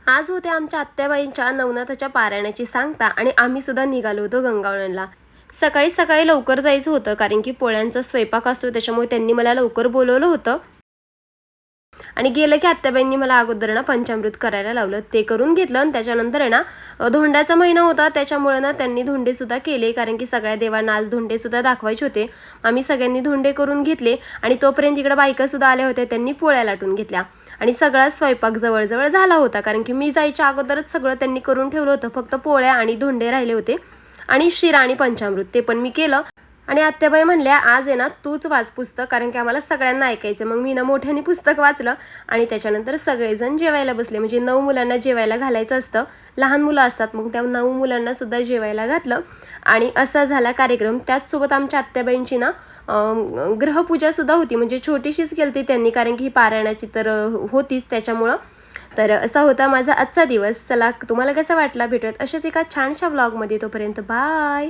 आज होते आमच्या आत्याबाईंच्या नवनाथाच्या पारायणाची सांगता आणि आम्ही सुद्धा निघालो होतो गंगावळणला। सकाळी सकाळी लवकर जायचं होतं कारण की पोळ्यांचा स्वयंपाक असतो, त्याच्यामुळे त्यांनी मला लवकर बोलवलं होतं। आणि गेलं की आत्याबाईंनी मला अगोदर ना पंचामृत करायला लावलं, ते करून घेतलं। आणि त्याच्यानंतर आहे ना धोंड्याचा महिना होता, त्याच्यामुळे ना त्यांनी धोंडे सुद्धा केले कारण की सगळ्या देवांना आज धोंडे सुद्धा दाखवायचे होते। आम्ही सगळ्यांनी धोंडे करून घेतले आणि तोपर्यंत इकडे बायका सुद्धा आल्या होत्या, त्यांनी पोळ्या लाटून घेतल्या आणि सगळा स्वयंपाक जवळजवळ झाला होता कारण की मी जायच्या अगोदरच सगळं त्यांनी करून ठेवलं होतं। फक्त पोळ्या आणि धोंडे राहिले होते आणि शिरा आणि पंचामृत ते पण मी केलं। आणि आत्याबाई म्हणल्या आज आहे ना तूच वाच पुस्तक, कारण की आम्हाला सगळ्यांना ऐकायचं। मग मी ना मोठ्याने पुस्तक वाचलं आणि त्याच्यानंतर सगळेजण जेवायला बसले। म्हणजे 9 मुलांना जेवायला घालायचं असतं, लहान मुलं असतात, मग त्या 9 मुलांना सुद्धा जेवायला घातलं आणि असा झाला कार्यक्रम। त्याचसोबत आमच्या आत्याबाईंची ना ग्रहपूजा सुद्धा होती, म्हणजे छोटीशीच केलती त्यांनी कारण की ही पारायणाची तर होतीच त्याच्यामुळं। तर असा होता माझा आजचा दिवस। चला, तुम्हाला कसा वाटला? भेटूयात अशाच एका छानशा व्लॉगमध्ये, तोपर्यंत बाय।